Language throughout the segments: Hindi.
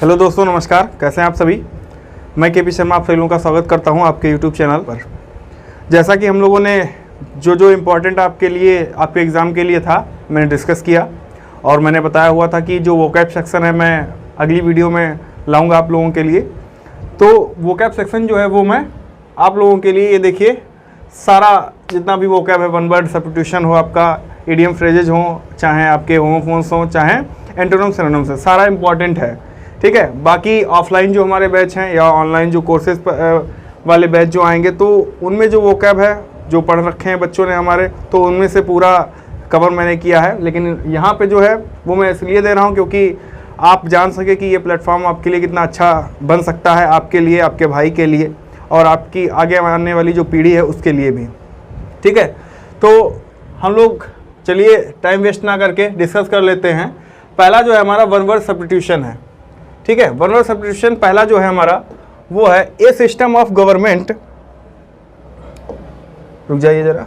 हेलो दोस्तों, नमस्कार। कैसे हैं आप सभी। मैं के पी शर्मा आप सभी लोगों का स्वागत करता हूं आपके यूट्यूब चैनल पर। जैसा कि हम लोगों ने जो इम्पोर्टेंट आपके लिए आपके एग्ज़ाम के लिए था मैंने डिस्कस किया और मैंने बताया हुआ था कि जो वोकैब सेक्शन है मैं अगली वीडियो में लाऊंगा आप लोगों के लिए। तो वोकैब सेक्शन जो है वो मैं आप लोगों के लिए, ये देखिए, सारा जितना भी वोकैब है, वन वर्ड सब्स्टिट्यूशन हो, आपका इडियम फ्रेजेज हो, चाहे आपके होमोफोन्स हो, चाहे एंटोनिम सिनोनिम्स है, सारा इंपॉर्टेंट है। ठीक है। बाकी ऑफलाइन जो हमारे बैच हैं या ऑनलाइन जो कोर्सेज वाले बैच जो आएंगे तो उनमें जो वोकैब है जो पढ़ रखे हैं बच्चों ने हमारे, तो उनमें से पूरा कवर मैंने किया है। लेकिन यहाँ पे जो है वो मैं इसलिए दे रहा हूँ क्योंकि आप जान सके कि ये प्लेटफॉर्म आपके लिए कितना अच्छा बन सकता है, आपके लिए, आपके भाई के लिए और आपकी आगे आने वाली जो पीढ़ी है उसके लिए भी। ठीक है। तो हम लोग चलिए टाइम वेस्ट ना करके डिस्कस कर लेते हैं। पहला जो है हमारा वन वर्ड सब्स्टिट्यूशन है। ठीक है। वन वर्ड सब्स्टिट्यूशन पहला जो है हमारा वो है ए सिस्टम ऑफ गवर्नमेंट, रुक जाइए जरा,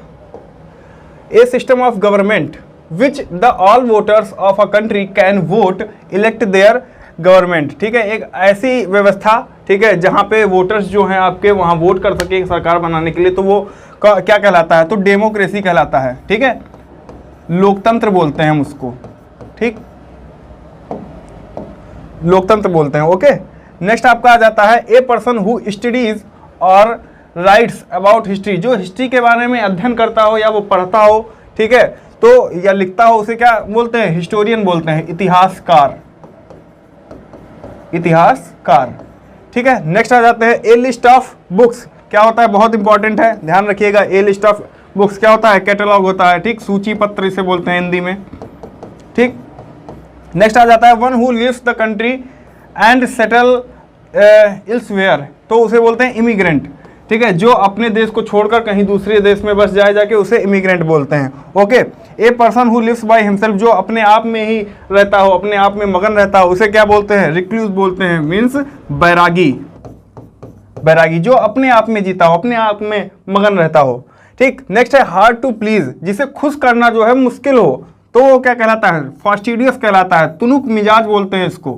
a system of government which the all voters of a country can vote elect their government. ठीक है। एक ऐसी व्यवस्था, ठीक है, जहां पे वोटर्स जो हैं आपके वहां वोट कर सके सरकार बनाने के लिए, तो वो क्या कहलाता है, तो डेमोक्रेसी कहलाता है। ठीक है। लोकतंत्र बोलते हैं हम उसको। ठीक, लोकतंत्र बोलते हैं। ओके। नेक्स्ट आपका आ जाता है ए पर्सन हु स्टडीज और राइट्स अबाउट हिस्ट्री। जो हिस्ट्री के बारे में अध्ययन करता हो या वो पढ़ता हो, ठीक है, तो या लिखता हो, उसे क्या बोलते हैं, हिस्टोरियन बोलते हैं, इतिहासकार, इतिहासकार। ठीक है। नेक्स्ट आ जाते हैं ए लिस्ट ऑफ बुक्स। क्या होता है, बहुत इंपॉर्टेंट है, ध्यान रखिएगा। ए लिस्ट ऑफ बुक्स क्या होता है, कैटलॉग होता है। ठीक, सूची पत्र इसे बोलते हैं हिंदी में। ठीक। नेक्स्ट आ जाता है one who lives the country and settle elsewhere, तो उसे बोलते हैं इमिग्रेंट। ठीक है। जो अपने देश को छोड़कर कहीं दूसरे देश में बस जाके उसे इमिग्रेंट बोलते हैं। Okay. A person who lives by himself, जो अपने आप में ही रहता हो, अपने आप में मगन रहता हो, उसे क्या बोलते हैं, रिक्लूज बोलते हैं, मीन्स बैरागी। बैरागी जो अपने आप में जीता हो, अपने आप में मगन रहता हो। ठीक। नेक्स्ट है हार्ड टू प्लीज, जिसे खुश करना जो है मुश्किल हो, तो वो क्या कहलाता है, फास्टिडियस कहलाता है, तुनुक मिजाज बोलते हैं इसको।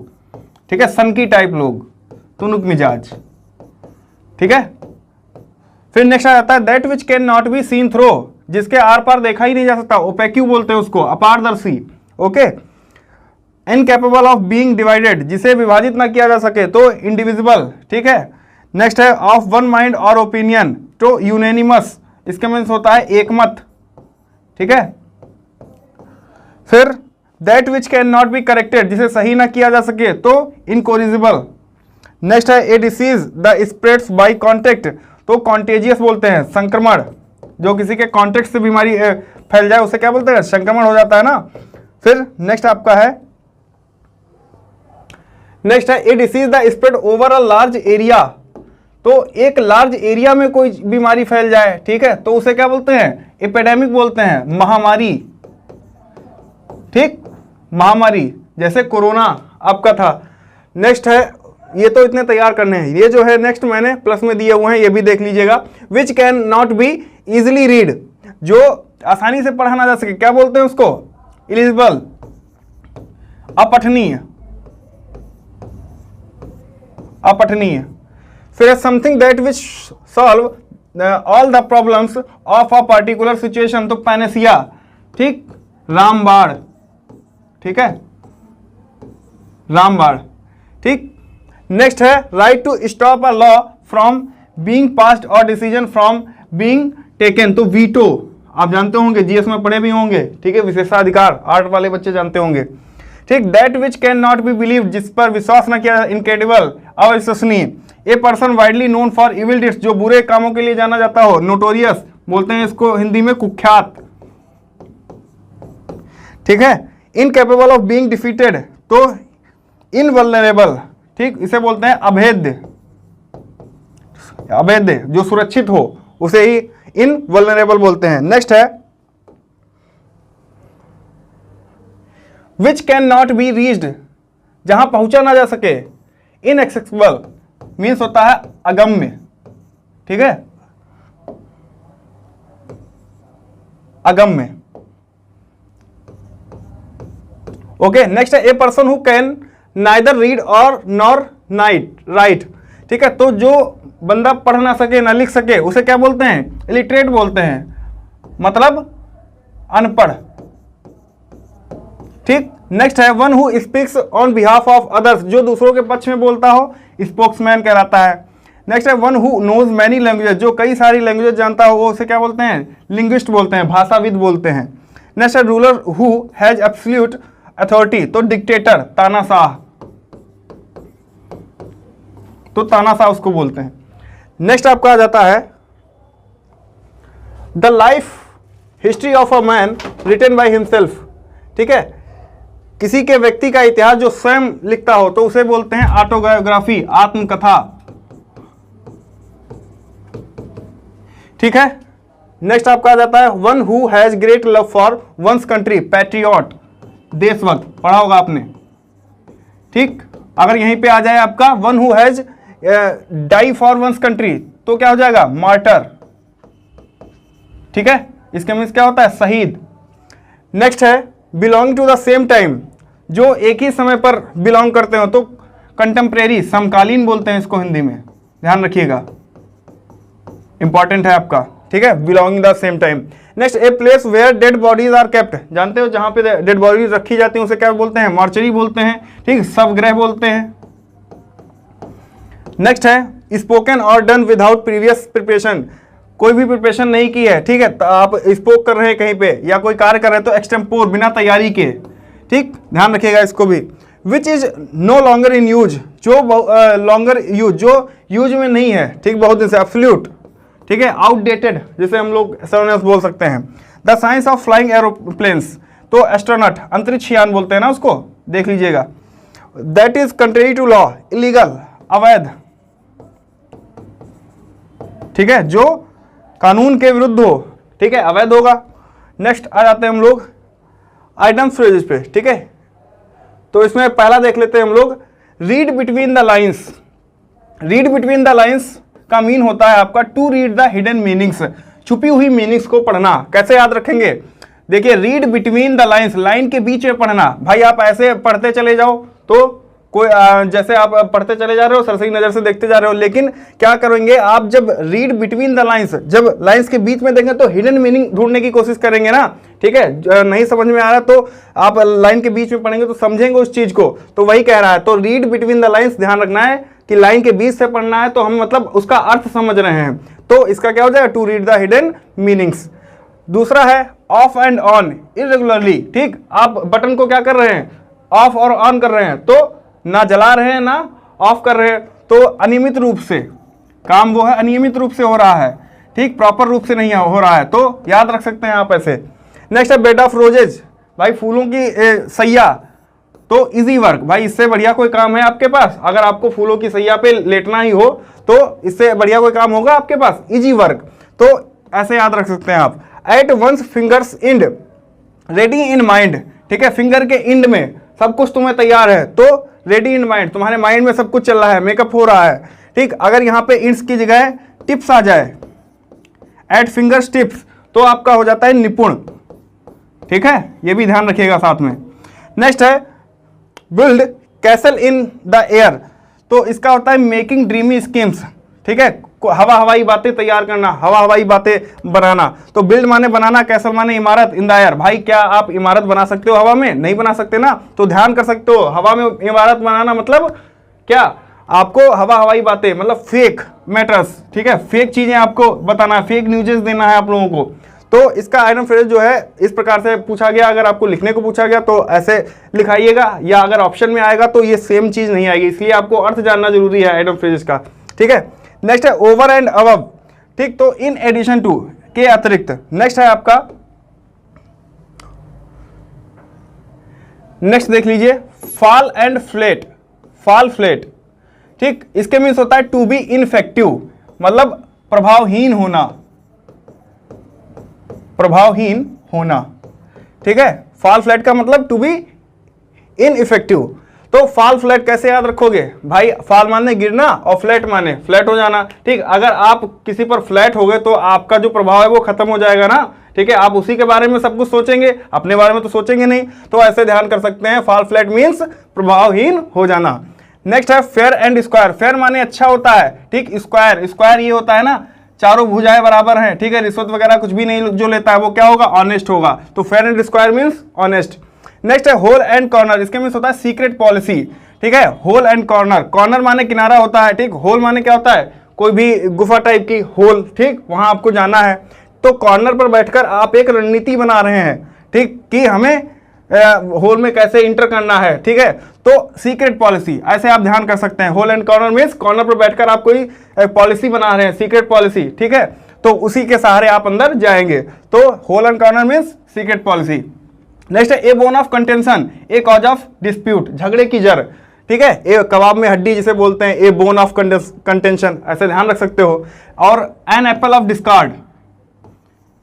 ठीक है। सनकी टाइप लोग, तुनुक मिजाज। ठीक है। फिर नेक्स्ट आ जाता है that which can not be seen through, जिसके आर पार देखा ही नहीं जा सकता, ओपेक्यू बोलते हैं उसको, अपारदर्शी। Okay. Incapable of being divided, जिसे विभाजित ना किया जा सके, तो इंडिविजिबल। ठीक है। नेक्स्ट है ऑफ वन माइंड और ओपिनियन, तो यूनेनिमस, इसका मीन्स होता है एकमत। ठीक है। फिर that which can not be corrected, जिसे सही ना किया जा सके, तो इनकोरिजिबल। नेक्स्ट है a disease the spreads by contact, तो कॉन्टेजियस बोलते हैं, संक्रमण। जो किसी के कॉन्टेक्ट से बीमारी फैल जाए उसे क्या बोलते हैं, संक्रमण हो जाता है ना। फिर नेक्स्ट आपका है, नेक्स्ट है a disease the spread over a large area, तो एक लार्ज एरिया में कोई बीमारी फैल जाए, ठीक है, तो उसे क्या बोलते हैं, एपिडेमिक बोलते हैं, महामारी। ठीक, महामारी, जैसे कोरोना आपका था। नेक्स्ट है, ये तो इतने तैयार करने हैं, ये जो है नेक्स्ट मैंने प्लस में दिए हुए हैं, ये भी देख लीजिएगा। विच can not be easily read, जो आसानी से पढ़ा ना जा सके, क्या बोलते हैं उसको, इलिजिबल, अपठनीय, अपठनीय। फिर something that which solve all the problems of a particular situation, तो पैनेसिया। ठीक, रामबाण। ठीक है, रामबाण। ठीक। नेक्स्ट है right to stop a law from being passed और डिसीजन फ्रॉम बीइंग टेकन, तो वीटो आप जानते होंगे, जीएस में पढ़े भी होंगे। ठीक है, विशेषाधिकार, आर्ट वाले बच्चे जानते होंगे। ठीक। That which can not B believe, जिस पर विश्वास न किया, इनक्रेडिबल, अविश्वसनीय। A person widely known for evil डिड्स, जो बुरे कामों के लिए जाना जाता हो, नोटोरियस बोलते हैं इसको हिंदी में, कुख्यात। ठीक है। इनकेपेबल ऑफ बीइंग डिफीटेड, तो इनवल्नरेबल। ठीक, इसे बोलते हैं अभेद्य, अभेद्य, जो सुरक्षित हो उसे ही इनवल्नरेबल बोलते हैं। नेक्स्ट है विच कैन नॉट बी रीच्ड, जहां पहुंचा ना जा सके, इनएक्सेसिबल मीन्स होता है अगम्य। ठीक है, अगम्य। ओके। नेक्स्ट है ए person who can neither read और नॉर राइट, ठीक है। तो जो बंदा पढ़ ना सके ना लिख सके उसे क्या बोलते हैं? इलिटरेट बोलते हैं, मतलब अनपढ़, ठीक। नेक्स्ट है one who speaks on behalf of others, जो दूसरों के पक्ष में बोलता हो स्पोक्समैन कहलाता है। नेक्स्ट है one who knows many languages, जो कई सारी लैंग्वेजेस जानता हो वो उसे क्या बोलते हैं? लिंग्विस्ट बोलते हैं, भाषाविद बोलते हैं। नेक्स्ट है ruler who has absolute authority, तो डिक्टेटर, तानाशाह, तो तानाशाह उसको बोलते हैं। नेक्स्ट आपका आ जाता है the life history of a man written by himself, ठीक है। किसी के व्यक्ति का इतिहास जो स्वयं लिखता हो तो उसे बोलते हैं ऑटोबायोग्राफी, आत्मकथा, ठीक है। नेक्स्ट आपका आ जाता है one who has great love for one's country, patriot, देशभक्त, पढ़ा होगा आपने, ठीक। अगर यहीं पे आ जाए आपका one who has die for one's country, तो क्या हो जाएगा? मार्टर, ठीक है। इसके मीन्स क्या होता है? शहीद। नेक्स्ट है belong to the same time, जो एक ही समय पर बिलोंग करते हो तो कंटेम्प्रेरी, समकालीन बोलते हैं इसको हिंदी में, ध्यान रखिएगा, इंपॉर्टेंट है आपका, ठीक है। Belonging the same time. Next a place where dead bodies are kept, जानते हो जहां पे डेड बॉडीज रखी जाती हैं उसे क्या बोलते हैं? मॉर्चरी बोलते हैं, ठीक, शवगृह बोलते हैं। नेक्स्ट है स्पोकन और डन विदाउट प्रीवियस प्रिपरेशन, कोई भी प्रिपरेशन नहीं की है, ठीक है, तो आप स्पोक कर रहे हैं कहीं पे या कोई कार्य कर रहे हैं तो एक्सटेम्पोर, बिना तैयारी के, ठीक, ध्यान रखिएगा इसको भी। Which is no longer in use, जो लॉन्गर यूज, जो यूज में नहीं है, ठीक, बहुत दिन से, एब्सोल्यूट, ठीक है, आउटडेटेड जिसे हम लोग सर्वनाम बोल सकते हैं। The science of flying aeroplanes, तो एस्ट्रोनॉट, अंतरिक्ष यान बोलते हैं ना उसको, देख लीजिएगा। That is contrary to law, illegal, अवैध, ठीक है, जो कानून के विरुद्ध हो, ठीक है, अवैध होगा। नेक्स्ट आ जाते हैं हम लोग आइटम फ्रेजेस पे, ठीक है। तो इसमें पहला देख लेते हैं हम लोग read between the lines. Read between the lines का मीन होता है आपका to read the hidden meanings, छुपी हुई मीनिंग्स को पढ़ना। कैसे याद रखेंगे? देखिए, read between the lines, line के बीच में पढ़ना। भाई आप ऐसे पढ़ते चले जाओ तो कोई जैसे आप पढ़ते चले जा रहे हो, सरसरी नजर से देखते जा रहे हो, लेकिन क्या करेंगे आप जब रीड बिटवीन द लाइंस, जब लाइंस के बीच में देंगे तो हिडन मीनिंग ढूंढने की कोशिश करेंगे ना, ठीक है। नहीं समझ में आ रहा तो आप लाइन के बीच में पढ़ेंगे तो समझेंगे उस चीज को, तो वही कह रहा है। तो रीड बिटवीन द लाइंस, ध्यान रखना है कि लाइन के बीच से पढ़ना है तो हम मतलब उसका अर्थ समझ रहे हैं, तो इसका क्या हो जाएगा? To read the hidden meanings. दूसरा है ऑफ एंड ऑन इरेगुलरली, ठीक, आप बटन को क्या कर रहे हैं? ऑफ और ऑन कर रहे हैं, तो ना जला रहे हैं ना ऑफ कर रहे हैं, तो अनियमित रूप से काम वो है, अनियमित रूप से हो रहा है, ठीक, प्रॉपर रूप से नहीं हो रहा है, तो याद रख सकते हैं आप ऐसे। नेक्स्ट है बेड ऑफ रोजेज, भाई फूलों की सैया, तो इजी वर्क, भाई इससे बढ़िया कोई काम है आपके पास? अगर आपको फूलों की सैया पे लेटना ही हो तो इससे बढ़िया कोई काम होगा आपके पास? इजी वर्क, तो ऐसे याद रख सकते हैं आप। At one's fingers end ready in mind, ठीक है, फिंगर के इंड में सब कुछ तुम्हें तैयार है, तो रेडी इन माइंड, तुम्हारे माइंड में सब कुछ चल रहा है, मेकअप हो रहा है, ठीक। अगर यहाँ पे इंड्स की जगह टिप्स आ जाए, एट फिंगर्स टिप्स, तो आपका हो जाता है निपुण, ठीक है, ये भी ध्यान रखिएगा साथ में। नेक्स्ट है build castle in the air, तो इसका होता है मेकिंग ड्रीमी स्कीम्स, ठीक है, हवा हवाई बातें तैयार करना, हवा हवाई बातें बनाना। तो बिल्ड माने बनाना, कैसल माने इमारत, इन द एयर, भाई क्या आप इमारत बना सकते हो हवा में? नहीं बना सकते ना, तो ध्यान कर सकते हो हवा में इमारत बनाना मतलब क्या? आपको हवा हवाई बातें मतलब फेक मैटर्स, ठीक है, फेक चीजें आपको बताना है, फेक न्यूजेस देना है आप लोगों को। तो इसका आइटम फ्रेज जो है इस प्रकार से पूछा गया, अगर आपको लिखने को पूछा गया तो ऐसे लिखाइएगा, या अगर ऑप्शन में आएगा तो ये सेम चीज नहीं आएगी, इसलिए आपको अर्थ जानना जरूरी है आइटम फ्रेजेस का, ठीक है। नेक्स्ट है ओवर एंड अबव, ठीक, तो इन एडिशन टू, के अतिरिक्त। नेक्स्ट है आपका, नेक्स्ट देख लीजिए fall and flat, fall flat, ठीक, इसके मीन्स होता है टू बी इनफेक्टिव, मतलब प्रभावहीन होना, प्रभावहीन होना, ठीक है। फॉल फ्लैट का मतलब टू बी इनइफेक्टिव। तो फॉल फ्लैट कैसे याद रखोगे? भाई फॉल माने गिरना और फ्लैट माने फ्लैट हो जाना, ठीक। अगर आप किसी पर फ्लैट हो गए तो आपका जो प्रभाव है वो खत्म हो जाएगा ना, ठीक है, आप उसी के बारे में सब कुछ सोचेंगे, अपने बारे में तो सोचेंगे नहीं, तो ऐसे ध्यान कर सकते हैं, फॉल फ्लैट मीन्स प्रभावहीन हो जाना। नेक्स्ट है फेयर एंड स्क्वायर। फेयर माने अच्छा होता है, ठीक, स्क्वायर, स्क्वायर ये होता है ना चारों भुजाएं बराबर हैं, ठीक है, रिश्वत वगैरह कुछ भी नहीं जो लेता है वो क्या होगा, ऑनेस्ट होगा, तो fair and square means honest. Next है होल एंड कॉर्नर, इसके मीन्स होता है सीक्रेट पॉलिसी, ठीक है, होल एंड कॉर्नर, कॉर्नर माने किनारा होता है, ठीक, होल माने क्या होता है, कोई भी गुफा टाइप की होल, ठीक, वहां आपको जाना है, तो कॉर्नर पर बैठकर आप एक रणनीति बना रहे हैं, ठीक, कि हमें होल में कैसे इंटर करना है, ठीक है, तो सीक्रेट पॉलिसी, ऐसे आप ध्यान कर सकते हैं। Hole and corner means corner पर बैठकर आप कोई पॉलिसी बना रहे हैं, सीक्रेट पॉलिसी, ठीक है, तो उसी के सहारे आप अंदर जाएंगे, तो hole and corner means secret policy. Next है a bone of contention, a cause of dispute, झगड़े की जड़, ठीक है, ए कबाब में हड्डी जिसे बोलते हैं, ए बोन ऑफ कंटेंशन, ऐसे ध्यान रख सकते हो। और an apple of discord,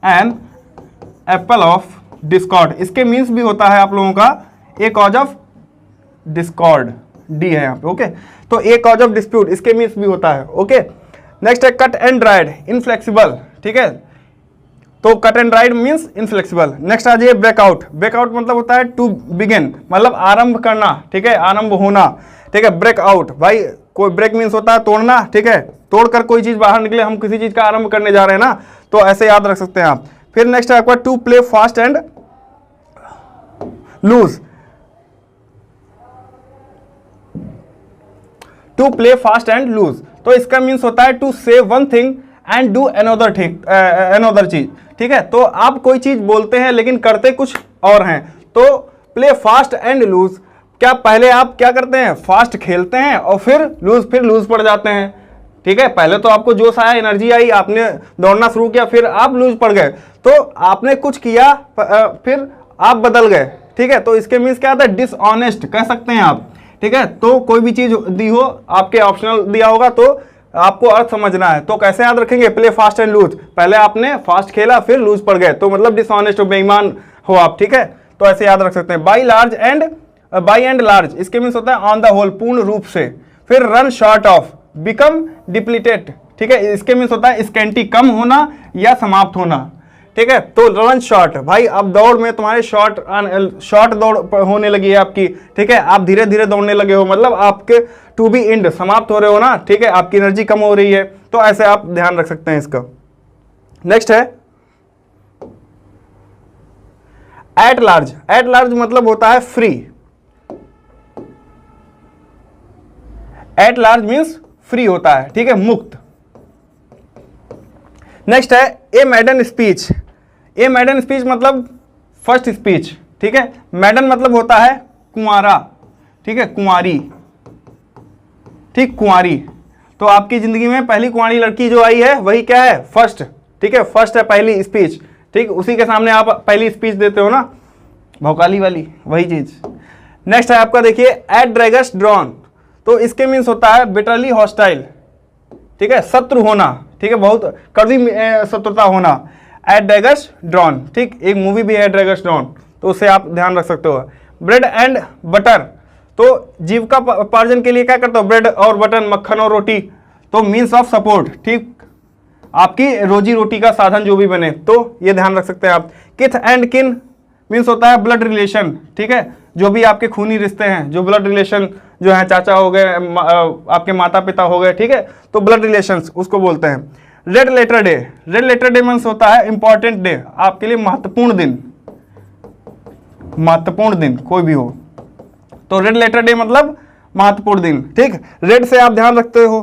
an apple of discord, इसके मीन्स भी होता है आप लोगों का a cause of discord, D है यहाँ पे, ओके, तो ए कॉज ऑफ डिस्प्यूट इसके मीन्स भी होता है, ओके। नेक्स्ट है कट एंड ड्राइड, इनफ्लेक्सिबल, ठीक है, तो cut and dried means inflexible. Next आ जाइए ब्रेकआउट, ब्रेकआउट मतलब होता है टू बिगिन, मतलब आरंभ करना, ठीक है, आरंभ होना, ठीक है, ब्रेकआउट, भाई कोई ब्रेक मीन्स होता है तोड़ना, ठीक है, तोड़कर कोई चीज बाहर निकले, हम किसी चीज का आरंभ करने जा रहे हैं ना, तो ऐसे याद रख सकते हैं आप। फिर नेक्स्ट है आपका to play fast and loose, to play fast and loose, तो इसका मीन्स होता है to say one thing and do another thing, another चीज, ठीक है, तो आप कोई चीज बोलते हैं लेकिन करते कुछ और हैं, तो प्ले फास्ट एंड लूज, क्या पहले आप क्या करते हैं, फास्ट खेलते हैं और फिर लूज पड़ जाते हैं, ठीक है, पहले तो आपको जोश आया, एनर्जी आई, आपने दौड़ना शुरू किया, फिर आप लूज पड़ गए, तो आपने कुछ किया फिर आप बदल गए, ठीक है, तो इसके मीन्स क्या आता है, डिसऑनेस्ट कह सकते हैं आप, ठीक है, तो कोई भी चीज दी हो, आपके ऑप्शनल दिया होगा तो आपको अर्थ समझना है, तो कैसे याद रखेंगे, प्ले फास्ट एंड लूज, पहले आपने फास्ट खेला फिर लूज पड़ गए, तो मतलब डिसऑनेस्ट हो, बेईमान हो आप, ठीक है, तो ऐसे याद रख सकते हैं। बाई एंड लार्ज, इसके मीन्स होता है ऑन द होल, पूर्ण रूप से। फिर run short of, become depleted, ठीक है, इसके मीन्स होता है स्कैंटी, कम होना या समाप्त होना, ठीक है, तो रन शॉर्ट, भाई अब दौड़ में तुम्हारे शॉर्ट दौड़ होने लगी है आपकी, ठीक है, आप धीरे धीरे दौड़ने लगे हो, मतलब आपके टू बी एंड समाप्त हो रहे हो ना, ठीक है, आपकी एनर्जी कम हो रही है, तो ऐसे आप ध्यान रख सकते हैं इसका। नेक्स्ट है एट लार्ज, एट लार्ज मतलब होता है free, at large means free होता है, ठीक है, मुक्त। नेक्स्ट है ए मैडन स्पीच, ए मैडन स्पीच मतलब फर्स्ट स्पीच, ठीक है, मैडन मतलब होता है कुंवारा, ठीक है, कुंवारी, ठीक, कुंवारी, तो आपकी जिंदगी में पहली कुंवारी लड़की जो आई है वही क्या है, फर्स्ट, ठीक है, फर्स्ट है पहली स्पीच, ठीक, उसी के सामने आप पहली स्पीच देते हो ना, भौकाली वाली, वही चीज। नेक्स्ट है आपका देखिए एट ड्रैगस ड्रॉन, तो इसके मीन्स होता है बिटरली हॉस्टाइल, ठीक है, शत्रु होना, ठीक है, बहुत कड़वी शत्रुता होना, एट ड्रैगस ड्रॉन, ठीक, एक मूवी भी है ड्रैगस ड्रॉन, तो उससे आप ध्यान रख सकते हो। ब्रेड एंड बटर, तो जीविका उपार्जन के लिए क्या करते हो, ब्रेड और बटर, मक्खन और रोटी, तो मीन्स ऑफ सपोर्ट, ठीक, आपकी रोजी रोटी का साधन जो भी बने, तो ये ध्यान रख सकते हैं आप। किथ एंड किन मीन्स होता है ब्लड रिलेशन, ठीक है, जो भी आपके खूनी रिश्ते हैं, जो ब्लड रिलेशन जो है, चाचा हो गए, आपके माता पिता हो गए, ठीक है, तो ब्लड रिलेशंस उसको बोलते हैं। Red letter day, red letter day means होता है इंपॉर्टेंट डे, आपके लिए महत्वपूर्ण दिन, महत्वपूर्ण दिन कोई भी हो, तो रेड लेटर डे मतलब महत्वपूर्ण दिन, ठीक। रेड से आप ध्यान रखते हो,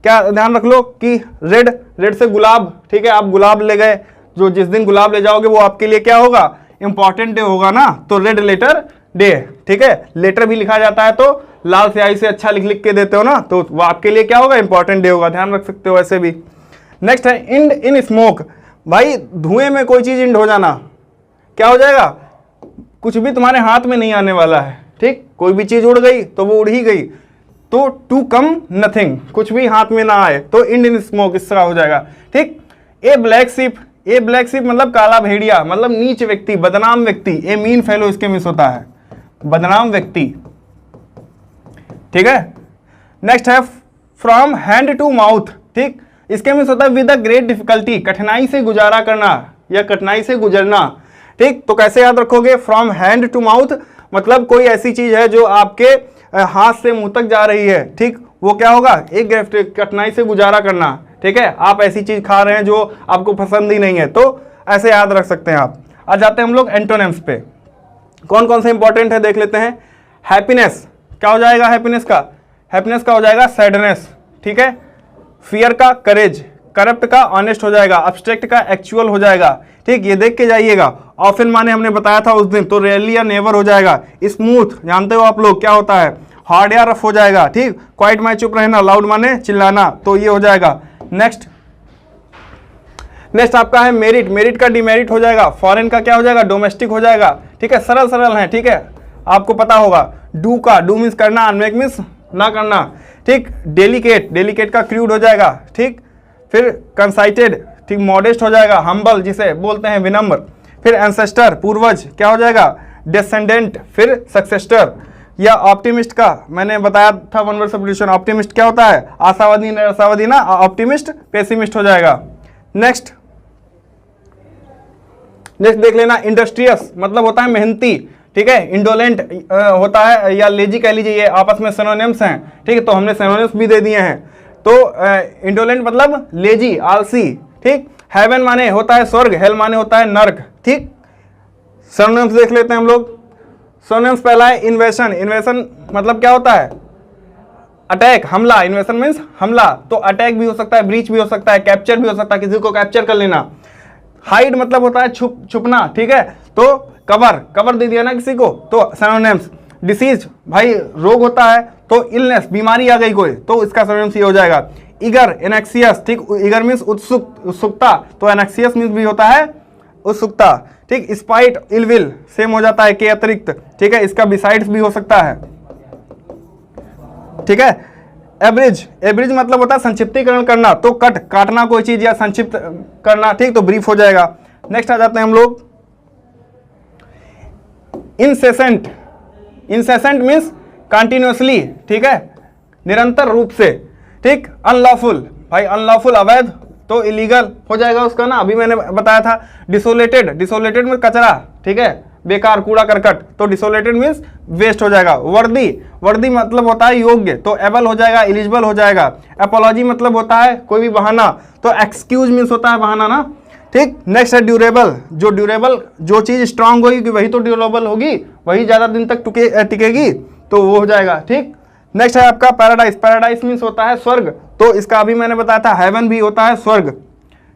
क्या ध्यान रख लो कि रेड, रेड से गुलाब, ठीक है, आप गुलाब ले गए, जो जिस दिन गुलाब ले जाओगे वो आपके लिए क्या होगा, इंपॉर्टेंट डे होगा ना, तो रेड लेटर डे, ठीक है, लेटर भी लिखा जाता है तो लाल स्याही से अच्छा लिख लिख के देते हो ना, तो वो आपके लिए क्या होगा, इंपॉर्टेंट डे होगा, ध्यान रख सकते हो ऐसे भी। नेक्स्ट है इंड इन स्मोक, भाई धुएं में कोई चीज इंड हो जाना, क्या हो जाएगा, कुछ भी तुम्हारे हाथ में नहीं आने वाला है, ठीक, कोई भी चीज उड़ गई तो वो उड़ ही गई, तो टू कम नथिंग, कुछ भी हाथ में ना आए, तो इंड इन स्मोक इसका हो जाएगा, ठीक। ए ब्लैक शिप, ए ब्लैक शिप मतलब काला भेड़िया, मतलब नीच व्यक्ति, बदनाम व्यक्ति, ए मीन फेलो इसके मिस होता है, बदनाम व्यक्ति, ठीक है। नेक्स्ट है फ्रॉम हैंड टू माउथ, ठीक, इसके मीन्स होता है विद अ ग्रेट डिफिकल्टी, कठिनाई से गुजारा करना या कठिनाई से गुजरना। ठीक, तो कैसे याद रखोगे? फ्रॉम हैंड टू माउथ, मतलब कोई ऐसी चीज है जो आपके हाथ से मुंह तक जा रही है। ठीक, वो क्या होगा? एक कठिनाई से गुजारा करना। ठीक है, आप ऐसी चीज खा रहे हैं जो आपको पसंद ही नहीं है, तो ऐसे याद रख सकते हैं आप। आ जाते हैं हम लोग एंटोनिम्स पे। कौन कौन से इंपॉर्टेंट है देख लेते हैं। हैप्पीनेस क्या हो जाएगा? हैप्पीनेस का हो जाएगा सैडनेस। ठीक है, फियर का करेज, करप्ट का ऑनेस्ट हो जाएगा, अब्स्ट्रैक्ट का एक्चुअल हो जाएगा। ठीक, ये देख के जाइएगा। ऑफन माने हमने बताया था उस दिन, तो रेयरली या नेवर हो जाएगा। स्मूथ जानते हो आप लोग क्या होता है? हार्ड या रफ हो जाएगा। ठीक, क्वाइट माने चुप रहना, लाउड माने चिल्लाना, तो ये हो जाएगा। नेक्स्ट आपका है मेरिट का डिमेरिट हो जाएगा। फॉरेन का क्या हो जाएगा? डोमेस्टिक हो जाएगा। ठीक है, सरल सरल है। ठीक है, आपको पता होगा। डू मीन्स करना, अनमेक मीन्स ना करना। ठीक, डेलिकेट का क्रूड हो जाएगा। ठीक, फिर कंसाइटेड, ठीक, मॉडेस्ट हो जाएगा। हम्बल जिसे बोलते हैं विनम्र। फिर एंसेस्टर पूर्वज क्या हो जाएगा? डिसेंडेंट। फिर सक्सेस्टर या ऑप्टिमिस्ट का मैंने बताया था वन वर्ड सब्स्टिट्यूशन। ऑप्टिमिस्ट क्या होता है? आशावादी निराशावादी ना, ऑप्टिमिस्ट पेसिमिस्ट हो जाएगा। नेक्स्ट देख लेना। इंडस्ट्रियस मतलब होता है मेहनती। ठीक है, इंडोलेंट होता है या लेजी कह लीजिए, ये आपस में सिनोनिम्स हैं। ठीक है, तो हमने सिनोनिम्स भी दे दिए हैं। तो इंडोलेंट मतलब लेजी, आलसी। ठीक, हेवन माने होता है स्वर्ग, हेल माने होता है नर्क। ठीक, सिनोनिम्स देख लेते हैं हम लोग। सिनोनिम्स पहला है इन्वेशन मतलब क्या होता है? अटैक, हमला। इन्वेशन मीन्स हमला, तो अटैक भी हो सकता है, ब्रीच भी हो सकता है, कैप्चर भी हो सकता है, किसी को कैप्चर कर लेना। हाइड मतलब होता है छुपना। ठीक है, तो कवर दे दिया ना किसी को, तो सिनोनिम्स। डिसीज भाई रोग होता है, तो इलनेस बीमारी आ गई कोई, तो इसका सिनोनिम्स ये हो जाएगा। ईगर एनेक्सियस। ठीक, ईगर मीन्स उत्सुकता, तो एनेक्सियस मीन्स भी होता है उत्सुकता। ठीक, स्पाइट इलविल सेम हो जाता है के अतिरिक्त। ठीक है, इसका बिसाइड्स भी हो सकता है। ठीक है, एवरेज मतलब होता है संक्षिप्तीकरण करना, तो काटना कोई चीज या संक्षिप्त करना। ठीक, तो ब्रीफ हो जाएगा। नेक्स्ट आ जाते हैं हम लोग इंसेसेंट मीन्स कंटिन्यूअसली। ठीक है, निरंतर रूप से। ठीक, अनलॉफुल भाई अनलॉफुल अवैध, तो इलीगल हो जाएगा उसका ना, अभी मैंने बताया था। डिसोलेटेड में कचरा। ठीक है, बेकार, कूड़ा करकट, तो डिसोलेटेड मीन्स वेस्ट हो जाएगा। वर्दी मतलब होता है योग्य, तो एबल हो जाएगा, एलिजिबल हो जाएगा। एपोलॉजी मतलब होता है कोई भी बहाना, तो एक्सक्यूज मीन्स होता है बहाना ना। ठीक, नेक्स्ट है ड्यूरेबल। जो चीज स्ट्रांग होगी वही तो ड्यूरेबल होगी, वही ज्यादा दिन तक टिकेगी, तो वो हो जाएगा। ठीक, नेक्स्ट है आपका पैराडाइस मीन्स होता है स्वर्ग, तो इसका अभी मैंने बताया था, हेवन भी होता है स्वर्ग।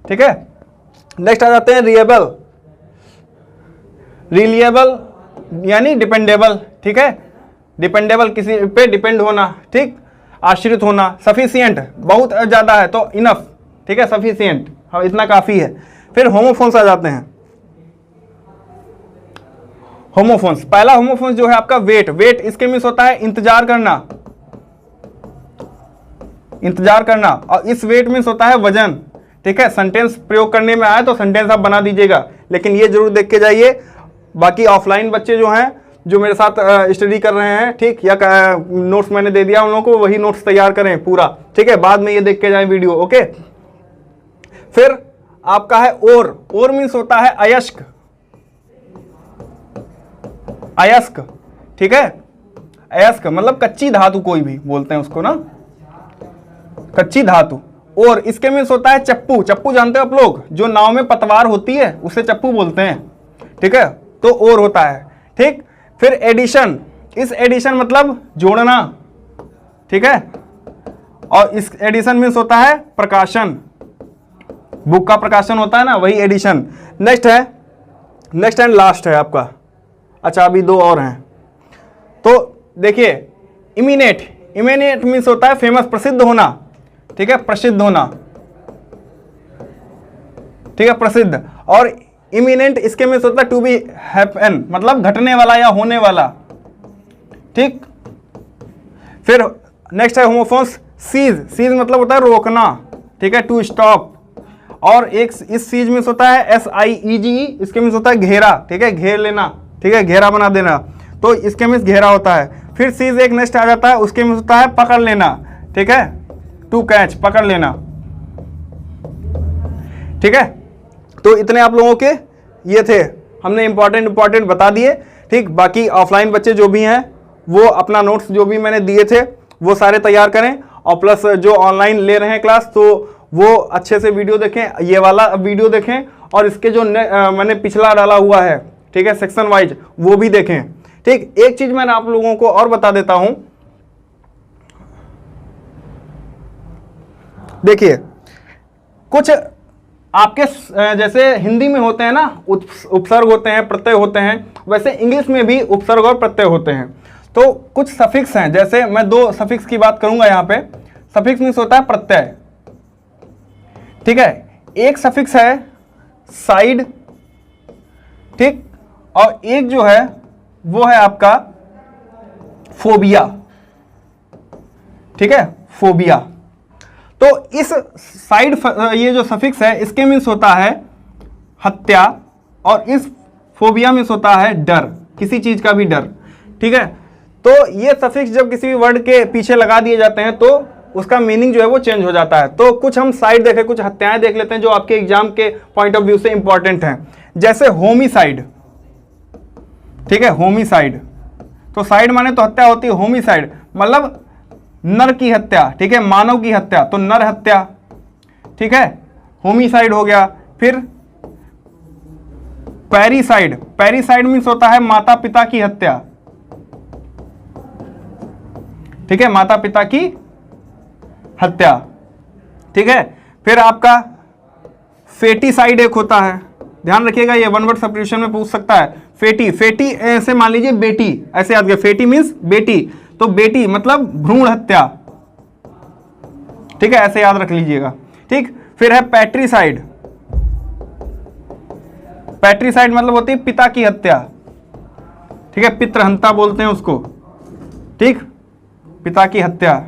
ठीक है, नेक्स्ट आ जाते हैं रिलिएबल यानी डिपेंडेबल। ठीक है, डिपेंडेबल किसी पे डिपेंड होना। ठीक, आश्रित होना। सफिशिएंट बहुत ज्यादा है, तो इनफ। ठीक है, सफिशिएंट हाँ इतना काफी है। फिर होमोफोन्स आ जाते हैं। होमोफोन्स, पहला होमोफोन्स जो है आपका वेट इसके मीन्स होता है इंतजार करना, और इस वेट मीन्स होता है वजन। ठीक है, सेंटेंस प्रयोग करने में आए तो सेंटेंस आप बना दीजिएगा, लेकिन ये जरूर देख के जाइए। बाकी ऑफलाइन बच्चे जो हैं, जो मेरे साथ स्टडी कर रहे हैं, ठीक, या नोट्स मैंने दे दिया उन लोगों को, वही नोट्स तैयार करें पूरा। ठीक है, बाद में ये देख के जाएं वीडियो। ओके, फिर आपका है और मीन्स होता है अयस्क। ठीक है, अयस्क मतलब कच्ची धातु, कोई भी बोलते हैं उसको ना, कच्ची धातु। और इसके मीन्स होता है चप्पू जानते हो आप लोग, जो नाव में पतवार होती है उसे चप्पू बोलते हैं। ठीक है, तो और होता है। ठीक, फिर एडिशन मतलब जोड़ना। ठीक है, और इस एडिशन मीन्स होता है प्रकाशन, बुक का प्रकाशन होता है ना, वही एडिशन। नेक्स्ट एंड लास्ट है आपका, अच्छा अभी दो और हैं। तो देखिए, इमिनेट मीन्स होता है फेमस, प्रसिद्ध होना। ठीक है, प्रसिद्ध होना। ठीक है, प्रसिद्ध। और इमिनेंट इसके मीन्स होता है टू बी हैपन, मतलब घटने वाला या होने वाला। ठीक, फिर नेक्स्ट है होमोफोन्स सीज मतलब होता है रोकना। ठीक है, टू स्टॉप। और एक इस सीज मीन्स होता है SIEGE, इसके मीन्स होता है घेरा। ठीक है, घेर लेना। ठीक है, घेरा बना देना, तो इसके मीन्स घेरा होता है। फिर सीज एक नेक्स्ट आ जाता है, उसके मीन्स होता है पकड़ लेना। ठीक है, टू कैच, पकड़ लेना। ठीक है, तो इतने आप लोगों के ये थे, हमने इंपॉर्टेंट बता दिए। ठीक, बाकी ऑफलाइन बच्चे जो भी हैं वो अपना नोट्स जो भी मैंने दिए थे वो सारे तैयार करें, और प्लस जो ऑनलाइन ले रहे हैं क्लास तो वो अच्छे से वीडियो देखें, ये वाला वीडियो देखें, और इसके जो मैंने पिछला डाला हुआ है, ठीक है, सेक्शन वाइज, वो भी देखें। ठीक, एक चीज मैं आप लोगों को और बता देता हूं, देखिए कुछ आपके जैसे हिंदी में होते हैं ना उपसर्ग होते हैं, प्रत्यय होते हैं, वैसे इंग्लिश में भी उपसर्ग और प्रत्यय होते हैं। तो कुछ सफिक्स हैं, जैसे मैं 2 सफिक्स की बात करूंगा यहाँ पे। सफिक्स मीन्स होता है प्रत्यय, ठीक है। एक सफिक्स है साइड, ठीक, और एक जो है वो है आपका फोबिया, ठीक है, फोबिया। तो इस साइड ये जो सफिक्स है इसके मीन्स होता है हत्या, और इस फोबिया मीन्स होता है डर, किसी चीज का भी डर, ठीक है। तो ये सफिक्स जब किसी वर्ड के पीछे लगा दिए जाते हैं तो उसका मीनिंग जो है वो चेंज हो जाता है। तो कुछ हम साइड देखें, कुछ हत्याएं देख लेते हैं जो आपके एग्जाम के पॉइंट ऑफ व्यू से इंपॉर्टेंट हैं। जैसे होमिसाइड, ठीक है, होमिसाइड, तो साइड माने तो हत्या होती है, होमिसाइड मतलब नर की हत्या, ठीक है, मानव की हत्या, तो नर हत्या, ठीक है, होमिसाइड हो गया। फिर पैरिसाइड, पैरिसाइड मीन्स होता है माता पिता की हत्या, ठीक है, माता पिता की हत्या, ठीक है। फिर आपका फेटिसाइड एक होता है, ध्यान रखिएगा, ये वन वर्ड सब्स्टिट्यूशन में पूछ सकता है। फेटी, फेटी ऐसे मान लीजिए बेटी, ऐसे याद किया, फेटी मीन्स बेटी, तो बेटी मतलब भ्रूण हत्या, ठीक है, ऐसे याद रख लीजिएगा। ठीक, फिर है पैट्रिसाइड, पैट्रिसाइड मतलब होती है पिता की हत्या, ठीक है, पितृहंता बोलते हैं उसको, ठीक, पिता की हत्या,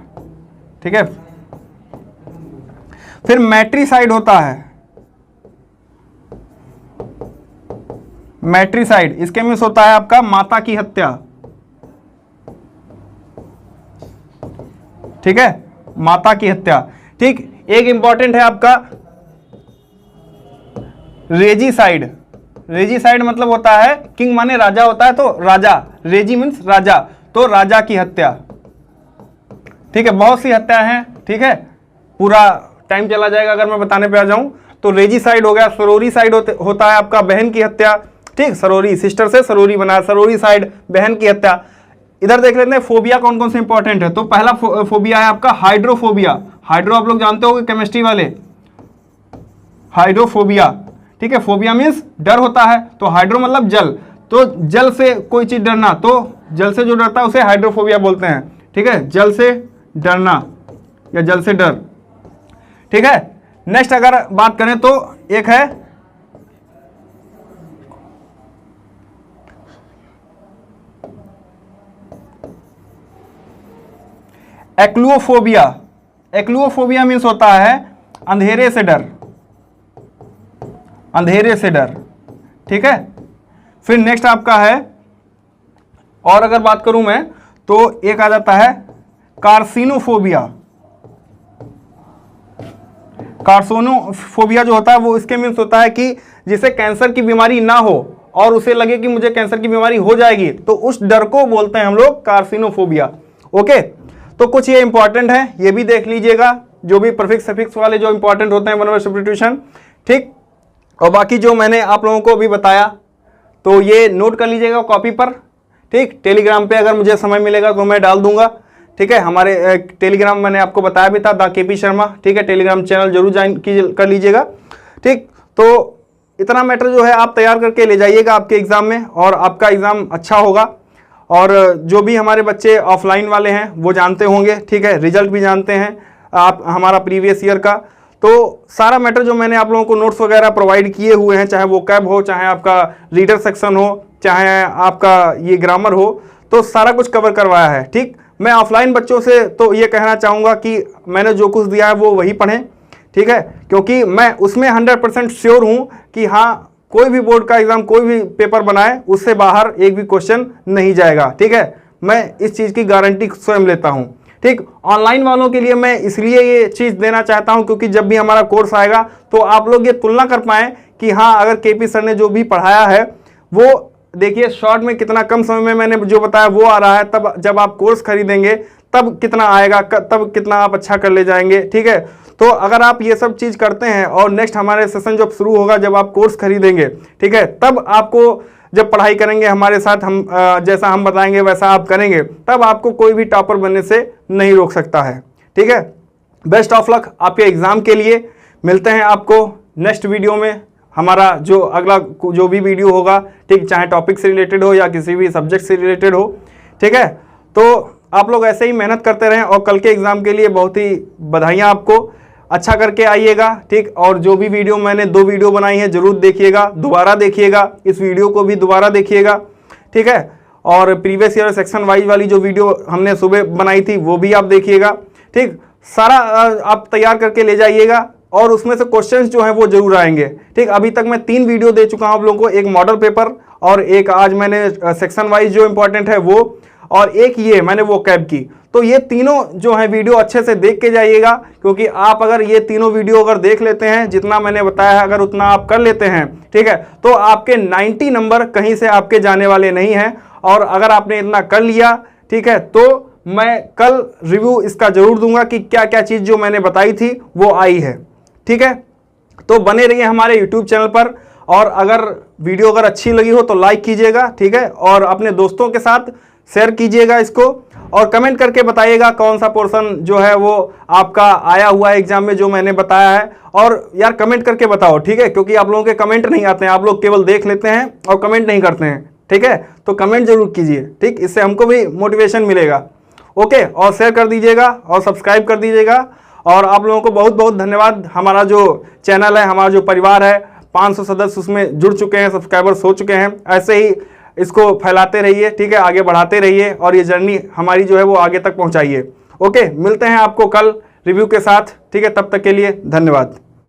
ठीक है। फिर मैट्रिसाइड होता है, मैट्रिसाइड, इसके मीन्स होता है आपका माता की हत्या, ठीक है, माता की हत्या। ठीक, एक इंपॉर्टेंट है आपका रेजिसाइड, रेजिसाइड मतलब होता है किंग माने राजा होता है, तो राजा, रेजी मीन्स राजा, तो राजा की हत्या, ठीक है। बहुत सी हत्या हैं, ठीक है, पूरा टाइम चला जाएगा अगर मैं बताने पे आ जाऊं। तो रेजिसाइड हो गया। सरोरीसाइड होता है आपका बहन की हत्या, ठीक, सरोरी, सिस्टर से सरोरी बना, सरोरीसाइड बहन की हत्या। इधर देख लेते हैं फोबिया कौन कौन से इंपॉर्टेंट है। तो पहला फोबिया है आपका हाइड्रोफोबिया, हाइड्रो आप लोग जानते होंगे केमिस्ट्री वाले, हाइड्रोफोबिया, ठीक है, फोबिया मीन्स डर होता है, तो हाइड्रो मतलब जल, तो जल से कोई चीज डरना, तो जल से जो डरता है उसे हाइड्रोफोबिया बोलते हैं, ठीक है, जल से डरना या जल से डर, ठीक है। नेक्स्ट अगर बात करें तो एक है एक्लुओफोबिया, एक्लुओफोबिया मीन्स होता है अंधेरे से डर, अंधेरे से डर, ठीक है। फिर नेक्स्ट आपका है, और अगर बात करूं मैं तो एक आ जाता है कार्सिनोफोबिया, कार्सिनोफोबिया जो होता है वो इसके मीन्स होता है कि जिसे कैंसर की बीमारी ना हो और उसे लगे कि मुझे कैंसर की बीमारी हो जाएगी, तो उस डर को बोलते हैं हम लोग कार्सिनोफोबिया। ओके, तो कुछ ये इंपॉर्टेंट है, ये भी देख लीजिएगा, जो भी प्रीफिक्स सफिक्स वाले जो इंपॉर्टेंट होते हैं वन वर्ड सब्स्टिट्यूशन, ठीक। और बाकी जो मैंने आप लोगों को अभी बताया तो ये नोट कर लीजिएगा कॉपी पर, ठीक। टेलीग्राम पे अगर मुझे समय मिलेगा तो मैं डाल दूंगा, ठीक है। हमारे टेलीग्राम मैंने आपको बताया भी था, द केपी शर्मा, ठीक है, टेलीग्राम चैनल जरूर ज्वाइन कर लीजिएगा, ठीक। तो इतना मैटर जो है आप तैयार करके ले जाइएगा आपके एग्जाम में, और आपका एग्जाम अच्छा होगा। और जो भी हमारे बच्चे ऑफलाइन वाले हैं वो जानते होंगे, ठीक है, रिजल्ट भी जानते हैं आप हमारा प्रीवियस ईयर का। तो सारा मैटर जो मैंने आप लोगों को नोट्स वगैरह प्रोवाइड किए हुए हैं, चाहे वो कैब हो, चाहे आपका रीडर सेक्शन हो, चाहे आपका ये ग्रामर हो, तो सारा कुछ कवर करवाया है, ठीक। मैं ऑफलाइन बच्चों से तो ये कहना चाहूँगा कि मैंने जो कुछ दिया है वो वही पढ़ें, ठीक है, क्योंकि मैं उसमें 100% श्योर हूँ कि हाँ, कोई भी बोर्ड का एग्जाम, कोई भी पेपर बनाए, उससे बाहर एक भी क्वेश्चन नहीं जाएगा, ठीक है। मैं इस चीज़ की गारंटी स्वयं लेता हूँ, ठीक, ऑनलाइन वालों के लिए मैं इसलिए ये चीज़ देना चाहता हूं क्योंकि जब भी हमारा कोर्स आएगा तो आप लोग ये तुलना कर पाएँ कि हाँ, अगर केपी सर ने जो भी पढ़ाया है वो देखिए शॉर्ट में कितना कम समय में मैंने जो बताया वो आ रहा है, तब जब आप कोर्स खरीदेंगे तब कितना आएगा, तब कितना आप अच्छा कर ले जाएंगे। ठीक है, तो अगर आप ये सब चीज़ करते हैं और नेक्स्ट हमारे सेशन जब शुरू होगा, जब आप कोर्स खरीदेंगे, ठीक है, तब आपको जब पढ़ाई करेंगे हमारे साथ, हम जैसा हम बताएंगे वैसा आप करेंगे, तब आपको कोई भी टॉपर बनने से नहीं रोक सकता है। ठीक है, बेस्ट ऑफ लक आपके एग्ज़ाम के लिए। मिलते हैं आपको नेक्स्ट वीडियो में। हमारा जो अगला जो भी वीडियो होगा, ठीक, चाहे टॉपिक से रिलेटेड हो या किसी भी सब्जेक्ट से रिलेटेड हो, ठीक है, तो आप लोग ऐसे ही मेहनत करते रहें और कल के एग्ज़ाम के लिए बहुत ही बधाइयाँ आपको। अच्छा करके आइएगा, ठीक, और जो भी वीडियो मैंने 2 वीडियो बनाई है ज़रूर देखिएगा, दोबारा देखिएगा, इस वीडियो को भी दोबारा देखिएगा। ठीक है, और प्रीवियस ईयर सेक्शन वाइज वाली जो वीडियो हमने सुबह बनाई थी वो भी आप देखिएगा। ठीक, सारा आप तैयार करके ले जाइएगा और उसमें से क्वेश्चंस जो हैं वो जरूर आएंगे। ठीक, अभी तक मैं 3 वीडियो दे चुका हूं आप लोगों को, एक मॉडल पेपर और एक आज मैंने सेक्शन वाइज जो इंपॉर्टेंट है वो, और एक ये मैंने वो कैब की। तो ये तीनों जो है वीडियो अच्छे से देख के जाइएगा, क्योंकि आप अगर ये तीनों वीडियो अगर देख लेते हैं, जितना मैंने बताया है अगर उतना आप कर लेते हैं, ठीक है, तो आपके 90 नंबर कहीं से आपके जाने वाले नहीं हैं। और अगर आपने इतना कर लिया, ठीक है, तो मैं कल रिव्यू इसका जरूर दूंगा कि क्या क्या चीज़ जो मैंने बताई थी वो आई है। ठीक है, तो बने रहिए हमारे YouTube चैनल पर, और अगर वीडियो अगर अच्छी लगी हो तो लाइक कीजिएगा, ठीक है, और अपने दोस्तों के साथ शेयर कीजिएगा इसको, और कमेंट करके बताइएगा कौन सा पोर्शन जो है वो आपका आया हुआ है एग्जाम में जो मैंने बताया है। और यार कमेंट करके बताओ, ठीक है, क्योंकि आप लोगों के कमेंट नहीं आते हैं, आप लोग केवल देख लेते हैं और कमेंट नहीं करते हैं। ठीक है, तो कमेंट जरूर कीजिए, ठीक, इससे हमको भी मोटिवेशन मिलेगा। ओके, और शेयर कर दीजिएगा और सब्सक्राइब कर दीजिएगा। और आप लोगों को बहुत बहुत धन्यवाद। हमारा जो चैनल है, हमारा जो परिवार है, 500 सदस्य उसमें जुड़ चुके हैं, सब्सक्राइबर्स हो चुके हैं। ऐसे ही इसको फैलाते रहिए, ठीक है, आगे बढ़ाते रहिए और ये जर्नी हमारी जो है वो आगे तक पहुंचाइए। ओके, मिलते हैं आपको कल रिव्यू के साथ, ठीक है, तब तक के लिए धन्यवाद।